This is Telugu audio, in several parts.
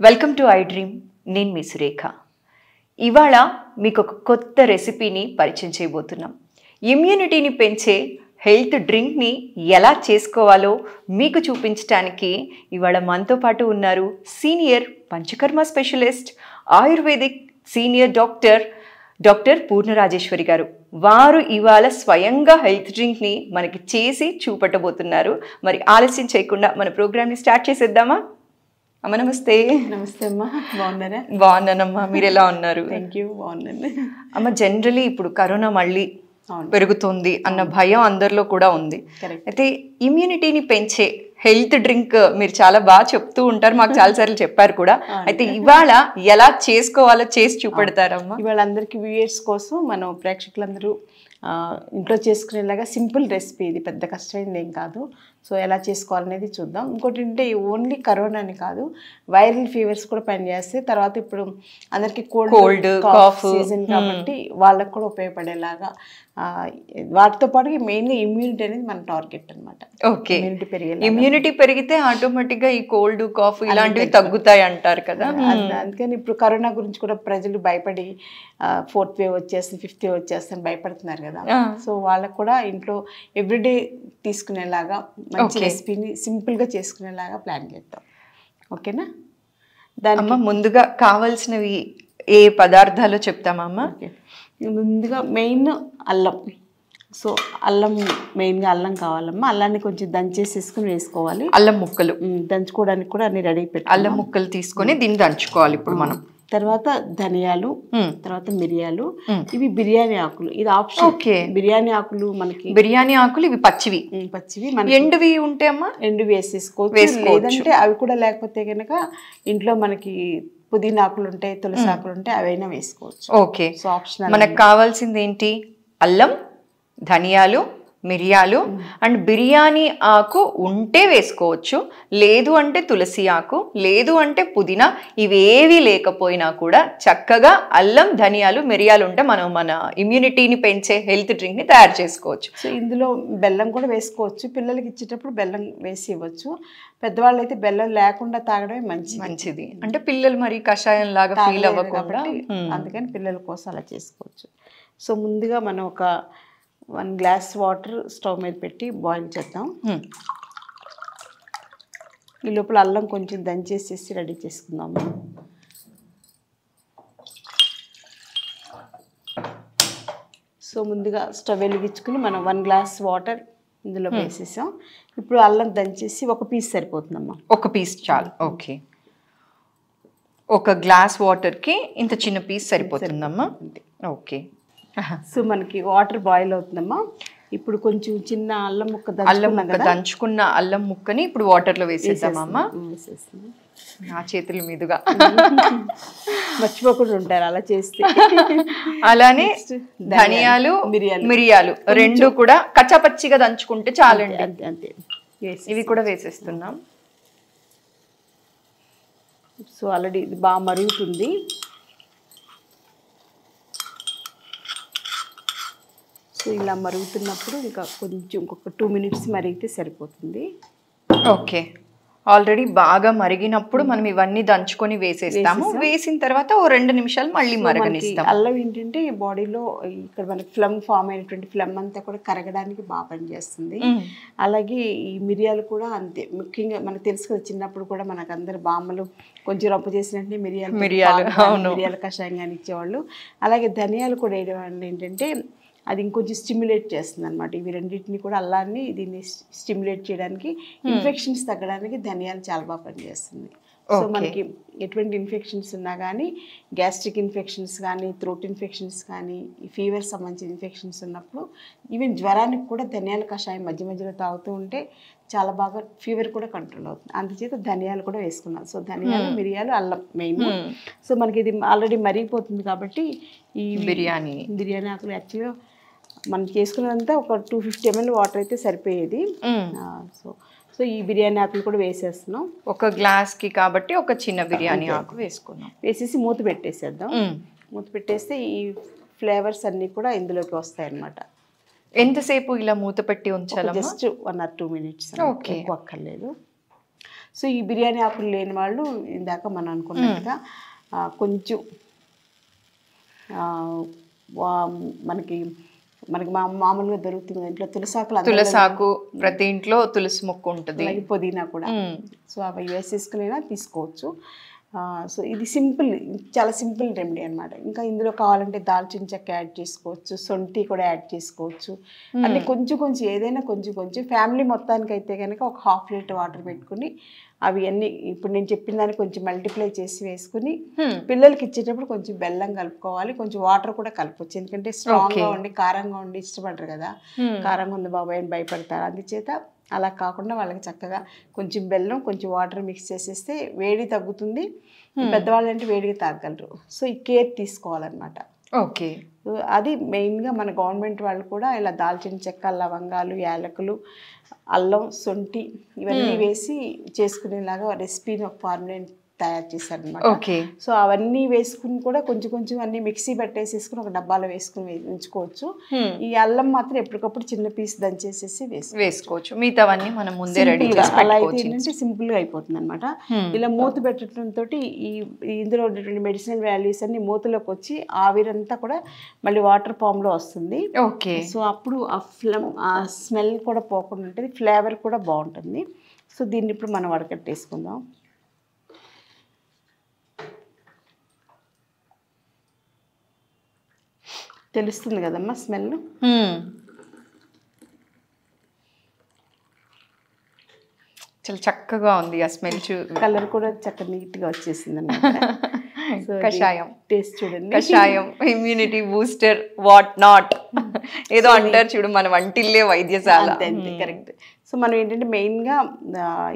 Welcome to I dream. నేను మీ సురేఖ. ఇవాళ మీకు ఒక కొత్త రెసిపీని పరిచయం చేయబోతున్నాం. ఇమ్యూనిటీని పెంచే హెల్త్ డ్రింక్ని ఎలా చేసుకోవాలో మీకు చూపించడానికి ఇవాళ మనతో పాటు ఉన్నారు senior panchakarma specialist, ayurvedic senior doctor Poornarajeswari గారు. వారు ఇవాళ స్వయంగా హెల్త్ డ్రింక్ని మనకి చేసి చూపెట్టబోతున్నారు. మరి ఆలస్యం చేయకుండా మన ప్రోగ్రామ్ని స్టార్ట్ చేసేద్దామా? అమ్మ నమస్తే. నమస్తే అమ్మా, బాగున్నారా? బాగున్నానమ్మా, మీరు ఎలా ఉన్నారు? థ్యాంక్ యూ, బాగున్నాను అమ్మ. జనరలీ ఇప్పుడు కరోనా మళ్ళీ పెరుగుతుంది అన్న భయం అందరిలో కూడా ఉంది. అయితే ఇమ్యూనిటీని పెంచే హెల్త్ డ్రింక్ మీరు చాలా బాగా చెప్తూ ఉంటారు, మాకు చాలాసార్లు చెప్పారు కూడా. అయితే ఇవాళ ఎలా చేసుకోవాలో చేసి చూపెడతారమ్మా? ఇవాళ అందరికి వ్యూయర్స్ కోసం మనం ప్రేక్షకులందరూ ఇంట్లో చేసుకునేలాగా సింపుల్ రెసిపీ, ఇది పెద్ద కష్టమైంది ఏం కాదు. సో ఎలా చేసుకోవాలనేది చూద్దాం. ఇంకోటి అంటే ఓన్లీ కరోనా అని కాదు, వైరల్ ఫీవర్స్ కూడా పనిచేస్తాయి. తర్వాత ఇప్పుడు అందరికి కోల్డ్ కాఫ్ సీజన్ కాబట్టి వాళ్ళకు కూడా ఉపయోగపడేలాగా వాటితో పాటు మెయిన్గా ఇమ్యూనిటీ అనేది మన టార్గెట్ అనమాట. ఓకే, ఇమ్యూనిటీ పెరిగితే ఆటోమేటిక్గా ఈ కోల్డ్ కాఫ్ ఇలాంటివి తగ్గుతాయి అంటారు కదా. అందుకని ఇప్పుడు కరోనా గురించి కూడా ప్రజలు భయపడి 4th వేవ్ వచ్చేస్తుంది, 5th వేవ్ వచ్చేస్తుంది భయపడుతున్నారు కదా. సో వాళ్ళకు కూడా ఇంట్లో ఎవ్రీడే తీసుకునేలాగా మంచి రెసిపీని సింపుల్గా చేసుకునేలాగా ప్లాన్ చేద్దాం. ఓకేనా? దానికి ముందుగా కావాల్సినవి ఏ పదార్థాలు చెప్తామమ్మా? ముందుగా మెయిన్ అల్లం. సో అల్లం మెయిన్గా అల్లం కావాలమ్మా. అల్లాన్ని కొంచెం దంచేసేసుకుని వేసుకోవాలి. అల్లం ముక్కలు దంచుకోవడానికి కూడా అన్ని రెడీ పెట్టి అల్లం ముక్కలు తీసుకొని దీన్ని దంచుకోవాలి ఇప్పుడు మనం. తర్వాత ధనియాలు, తర్వాత మిరియాలు, ఇవి బిర్యానీ ఆకులు. ఇది ఆప్షన్. బిర్యానీ ఆకులు మనకి బిర్యానీ ఆకులు ఇవి పచ్చివి ఎండువి ఉంటే అమ్మా ఎండువి వేసేసుకోవచ్చు. లేదంటే అవి కూడా లేకపోతే కనుక ఇంట్లో మనకి పుదీనా ఆకులు ఉంటాయి, తులసి ఆకులు ఉంటాయి, అవైనా వేసుకోవచ్చు. ఓకే. So optional. మనకు కావాల్సింది ఏంటి? అల్లం, ధనియాలు, మిరియాలు అండ్ బిర్యానీ ఆకు ఉంటే వేసుకోవచ్చు, లేదు అంటే తులసి ఆకు, లేదు అంటే పుదీనా. ఇవేవి లేకపోయినా కూడా చక్కగా అల్లం, ధనియాలు, మిరియాలు ఉంటే మనం మన ఇమ్యూనిటీని పెంచే హెల్త్ డ్రింక్ని తయారు చేసుకోవచ్చు. సో ఇందులో బెల్లం కూడా వేసుకోవచ్చు. పిల్లలకి ఇచ్చేటప్పుడు బెల్లం వేసి ఇవ్వచ్చు. పెద్దవాళ్ళు అయితే బెల్లం లేకుండా తాగడమే మంచిది. అంటే పిల్లలు మరి కషాయం లాగా ఫీల్ అవ్వకుండా, అందుకని పిల్లల కోసం అలా చేసుకోవచ్చు. సో ముందుగా మనం ఒక 1 గ్లాస్ వాటర్ స్టవ్ మీద పెట్టి బాయిల్ చేద్దాం. ఈ లోపల అల్లం కొంచెం దంచేసేసి రెడీ చేసుకుందాము. సో ముందుగా స్టవ్ వెలిగించుకుని మనం 1 గ్లాస్ వాటర్ ఇందులో వేసేసాం. ఇప్పుడు అల్లం దంచేసి ఒక పీస్ సరిపోతుందమ్మా. ఒక పీస్ చాలు. ఓకే, ఒక గ్లాస్ వాటర్కి ఇంత చిన్న పీస్ సరిపోతుందమ్మా. ఓకే. సో మనకి వాటర్ బాయిల్ అవుతుందమ్మా. ఇప్పుడు కొంచెం చిన్న అల్లం ముక్క దంచుకున్న అల్లం ముక్కని ఇప్పుడు వాటర్లో వేసేద్దామమ్మా. నా చేతుల మీదుగా మర్చిపోకుండా ఉంటారు అలా చేస్తే. అలానే ధనియాలు, మిరియాలు రెండు కూడా కచ్చాపచ్చిగా దంచుకుంటే చాలండి. అంతే. ఇవి కూడా వేసేస్తున్నాం. సో ఆల్రెడీ ఇది బాగా మరుగుతుంది. సో ఇలా మరుగుతున్నప్పుడు ఇంకా కొంచెం ఇంకొక 2 minutes మరిగితే సరిపోతుంది. ఓకే. ఆల్రెడీ బాగా మరిగినప్పుడు మనం ఇవన్నీ దంచుకొని వేసేస్తాము. వేసిన తర్వాత ఓ 2 నిమిషాలు మళ్ళీ మరగనిస్తాం. అల్లం ఏంటంటే బాడీలో ఇక్కడ మనకి ఫ్లమ్ ఫామ్ అయినటువంటి ఫ్లమ్ అంతా కూడా కరగడానికి బాగా పనిచేస్తుంది. అలాగే ఈ మిరియాలు కూడా అంతే. ముఖ్యంగా మనకు తెలుసు కదా, చిన్నప్పుడు కూడా మనకు అందరు బామ్మలు కొంచెం రొప్ప చేసినట్టే మిరియాల కషాయం కానీ ఇచ్చేవాళ్ళు. అలాగే ధనియాలు కూడా వేయడం వల్ల ఏంటంటే అది ఇంకొంచెం స్టిమ్యులేట్ చేస్తుంది అనమాట. ఇవి రెండింటిని కూడా అల్లాన్ని దీన్ని స్టిమ్యులేట్ చేయడానికి, ఇన్ఫెక్షన్స్ తగ్గడానికి ధనియాలు చాలా బాగా పనిచేస్తుంది. సో మనకి ఎటువంటి ఇన్ఫెక్షన్స్ ఉన్నా కానీ, గ్యాస్ట్రిక్ ఇన్ఫెక్షన్స్ కానీ, థ్రోట్ ఇన్ఫెక్షన్స్ కానీ, ఈ ఫీవర్ సంబంధించిన ఇన్ఫెక్షన్స్ ఉన్నప్పుడు, ఈవెన్ జ్వరానికి కూడా ధనియాల కషాయం మధ్య మధ్యలో తాగుతూ ఉంటే చాలా బాగా ఫీవర్ కూడా కంట్రోల్ అవుతుంది. అందుచేత ధనియాలు కూడా వేసుకున్నాం. సో ధనియాలు, మిరియాలు, అల్లం మెయిన్. సో మనకి ఇది ఆల్రెడీ మరిగిపోతుంది కాబట్టి ఈ బిర్యానీ ఆకులు యాక్చువల్గా మనం చేసుకున్నదంతా ఒక 250 ml వాటర్ అయితే సరిపోయేది. సో ఈ బిర్యానీ ఆకులు కూడా వేసేస్తున్నాం. ఒక గ్లాస్కి కాబట్టి ఒక చిన్న బిర్యానీ ఆకు వేసుకున్నాం. వేసేసి మూత పెట్టేసేద్దాం. మూత పెట్టేస్తే ఈ ఫ్లేవర్స్ అన్నీ కూడా ఇందులోకి వస్తాయి అన్నమాట. ఎంతసేపు ఇలా మూత పెట్టి ఉంచాలి? Just 1 or 2 minutes. ఎక్కువ అక్కర్లేదు. సో ఈ బిర్యానీ ఆకులు లేని వాళ్ళు ఇందాక మనం అనుకున్నట్టుగా కొంచెం మనకి మామూలుగా దొరుకుతుంది ఇంట్లో తులసాకు, ప్రతి ఇంట్లో తులసి మొక్క ఉంటుంది, పుదీనా కూడా. సో అవి వేసేసుకునైనా తీసుకోవచ్చు. సో ఇది సింపుల్, చాలా సింపుల్ రెమెడీ అనమాట. ఇంకా ఇందులో కావాలంటే దాల్చిన చెక్క యాడ్ చేసుకోవచ్చు, సొంటి కూడా యాడ్ చేసుకోవచ్చు. అన్ని కొంచెం కొంచెం, ఏదైనా కొంచెం కొంచెం. ఫ్యామిలీ మొత్తానికి అయితే కనుక ఒక 1/2 లీటర్ వాటర్ పెట్టుకుని అవి అన్నీ ఇప్పుడు నేను చెప్పిన దాన్ని కొంచెం మల్టిప్లై చేసి వేసుకుని పిల్లలకి ఇచ్చేటప్పుడు కొంచెం బెల్లం కలుపుకోవాలి, కొంచెం వాటర్ కూడా కలుపుకోవచ్చు. ఎందుకంటే స్ట్రాంగ్గా ఉండి కారంగా ఉండి ఇష్టపడరు కదా, కారంగా ఉంది బాబాయ్ అని భయపడతారు. అందుచేత అలా కాకుండా వాళ్ళకి చక్కగా కొంచెం బెల్లం కొంచెం వాటర్ మిక్స్ చేసేస్తే వేడి తగ్గుతుంది. పెద్దవాళ్ళు అంటే వేడిగా తాగలరు. సో ఈ కేర్ తీసుకోవాలన్నమాట. ఓకే, అది మెయిన్గా మన గవర్నమెంట్ వాళ్ళు కూడా ఇలా దాల్చిన చెక్క, లవంగాలు, యాలకులు, అల్లం, సొంటి ఇవన్నీ వేసి చేసుకునేలాగా రెసిపీని ఒక ఫార్ములా తయారు చేశారనమాట. ఓకే, సో అవన్నీ వేసుకుని కూడా కొంచెం కొంచెం అన్ని మిక్సీ పట్టేసేసుకుని ఒక డబ్బాలో వేసుకుని ఉంచుకోవచ్చు. ఈ అల్లం మాత్రం ఎప్పటికప్పుడు చిన్న పీస్ దంచేసేసి వేసుకోవచ్చు. మిగతావన్నీ మనం ముందే రెడీ చేసి అలా అయితే ఏంటంటే సింపుల్ గా అయిపోతుంది అనమాట. ఇలా మూత పెట్టడంతో ఇందులో ఉన్నటువంటి మెడిసినల్ వాల్యూస్ అన్ని మూతలోకి వచ్చి ఆవిరంతా కూడా మళ్ళీ వాటర్ ఫామ్ లో వస్తుంది. ఓకే, సో అప్పుడు ఆ స్మెల్ కూడా పోకుండా ఉంటుంది, ఫ్లేవర్ కూడా బాగుంటుంది. సో దీన్ని ఇప్పుడు మనం వడకట్టేసుకుందాం. తెలుస్తుంది కదమ్మా స్మెల్. చాలా చక్కగా ఉంది ఆ స్మెల్. కలర్ కూడా చక్కగా నీట్గా వచ్చేసింది అన్నమాట. కషాయం టేస్ట్ చూడండి. కషాయం ఇమ్యూనిటీ బూస్టర్ వాట్ నాట్ ఏదో అంటారు చూడు, మన వంటిల్లే వైద్యశాల. కరెక్ట్. సో మనం ఏంటంటే మెయిన్గా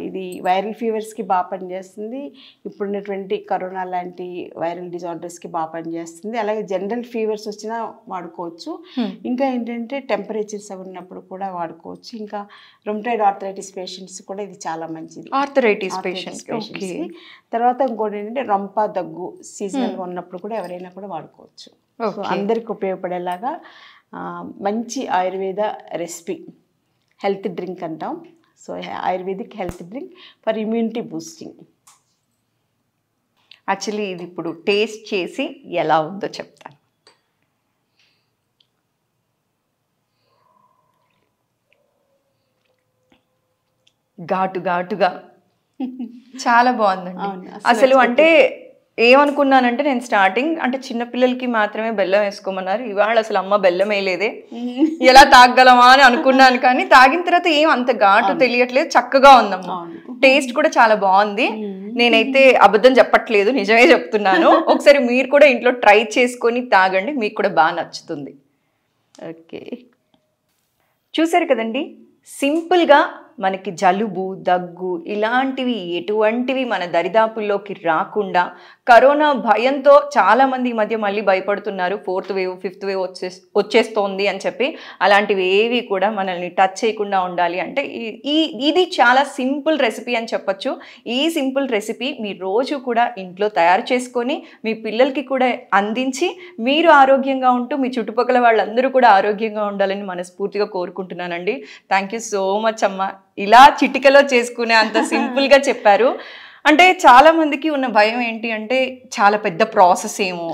ఇది వైరల్ ఫీవర్స్కి బాగా పనిచేస్తుంది. ఇప్పుడున్నటువంటి కరోనా లాంటి వైరల్ డిజార్డర్స్కి బాగా పనిచేస్తుంది. అలాగే జనరల్ ఫీవర్స్ వచ్చినా వాడుకోవచ్చు. ఇంకా ఏంటంటే టెంపరేచర్స్ అవి ఉన్నప్పుడు కూడా వాడుకోవచ్చు. ఇంకా రుమటాయిడ్ ఆర్థరైటిస్ పేషెంట్స్ కూడా ఇది చాలా మంచిది. ఆర్థరైటిస్ పేషెంట్స్కి. తర్వాత ఇంకోటి ఏంటంటే రొంప, దగ్గు సీజనల్గా ఉన్నప్పుడు కూడా ఎవరైనా కూడా వాడుకోవచ్చు. సో అందరికి ఉపయోగపడేలాగా మంచి ఆయుర్వేద రెసిపీ, హెల్త్ డ్రింక్ అంటాం. So ayurvedic health drink for immunity boosting. Actually ఇది ఇప్పుడు టేస్ట్ చేసి ఎలా ఉందో చెప్తాను. ఘాటుగా చాలా బాగుందండి అసలు. అంటే ఏమనుకున్నానంటే నేను స్టార్టింగ్ అంటే చిన్నపిల్లలకి మాత్రమే బెల్లం వేసుకోమన్నారు, ఇవాళ అసలు అమ్మ బెల్లం వేయలేదే, ఎలా తాగలమా అని అనుకున్నాను. కానీ తాగిన తర్వాత ఏం అంత ఘాటు తెలియట్లేదు, చక్కగా ఉందమ్మా. టేస్ట్ కూడా చాలా బాగుంది. నేనైతే అబద్ధం చెప్పట్లేదు, నిజమే చెప్తున్నాను. ఒకసారి మీరు కూడా ఇంట్లో ట్రై చేసుకొని తాగండి, మీకు కూడా బాగా నచ్చుతుంది. ఓకే, చూసారు కదండి, సింపుల్గా మనకి జలుబు, దగ్గు ఇలాంటివి ఎటువంటివి మన దరిదాపుల్లోకి రాకుండా, కరోనా భయంతో చాలామంది ఈ మధ్య మళ్ళీ భయపడుతున్నారు, 4th వేవ్ 5th వేవ్ వచ్చేస్తోంది అని చెప్పి. అలాంటివి ఏవి కూడా మనల్ని టచ్ చేయకుండా ఉండాలి అంటే ఇది చాలా సింపుల్ రెసిపీ అని చెప్పొచ్చు. ఈ సింపుల్ రెసిపీ మీరు రోజు కూడా ఇంట్లో తయారు చేసుకొని మీ పిల్లలకి కూడా అందించి మీరు ఆరోగ్యంగా ఉంటూ మీ చుట్టుపక్కల వాళ్ళందరూ కూడా ఆరోగ్యంగా ఉండాలని మనస్ఫూర్తిగా కోరుకుంటున్నానండి. థ్యాంక్ యూ సో మచ్ అమ్మ, ఇలా చిటికలో చేసుకునే అంత సింపుల్గా చెప్పారు. అంటే చాలా మందికి ఉన్న భయం ఏంటి అంటే చాలా పెద్ద ప్రాసెస్ ఏమో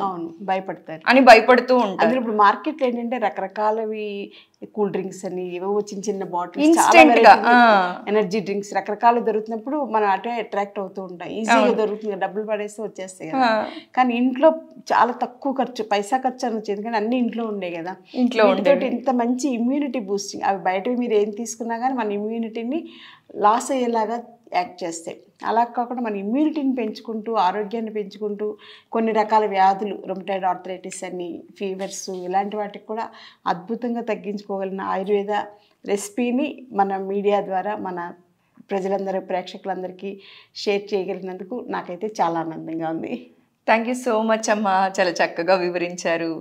భయపడతారు అని భయపడుతూ ఉంటారు. ఇప్పుడు మార్కెట్లో ఏంటంటే రకరకాలవి కూల్ డ్రింక్స్ అని ఏవో చిన్న చిన్న బాటిల్స్, ఇన్స్టెంట్ గా ఎనర్జీ డ్రింక్స్ రకరకాలు దొరుకుతున్నప్పుడు మనం అటే అట్రాక్ట్ అవుతూ ఉంటాం. ఈజీగా దొరుకుతుంది, డబ్బులు పడేస్తే వచ్చేస్తాయి కదా. కానీ ఇంట్లో చాలా తక్కువ ఖర్చు, పైసా ఖర్చు అని వచ్చేది, కానీ అన్ని ఇంట్లో ఉండే కదా. ఇంట్లో ఉండే ఇంత మంచి ఇమ్యూనిటీ బూస్టింగ్, అవి బయటవి మీరు ఏం తీసుకున్నా కానీ మన ఇమ్యూనిటీని లాస్ అయ్యేలాగా యాక్ట్ చేస్తాయి. అలా కాకుండా మన ఇమ్యూనిటీని పెంచుకుంటూ, ఆరోగ్యాన్ని పెంచుకుంటూ, కొన్ని రకాల వ్యాధులు, రుమటాయిడ్ ఆర్థరైటిస్ అని, ఫీవర్స్ ఇలాంటి వాటికి కూడా అద్భుతంగా తగ్గించుకోగలిగిన ఆయుర్వేద రెసిపీని మన మీడియా ద్వారా మన ప్రజలందరూ, ప్రేక్షకులందరికీ షేర్ చేయగలిగినందుకు నాకైతే చాలా ఆనందంగా ఉంది. థ్యాంక్ యూ సో మచ్ అమ్మా, చాలా చక్కగా వివరించారు.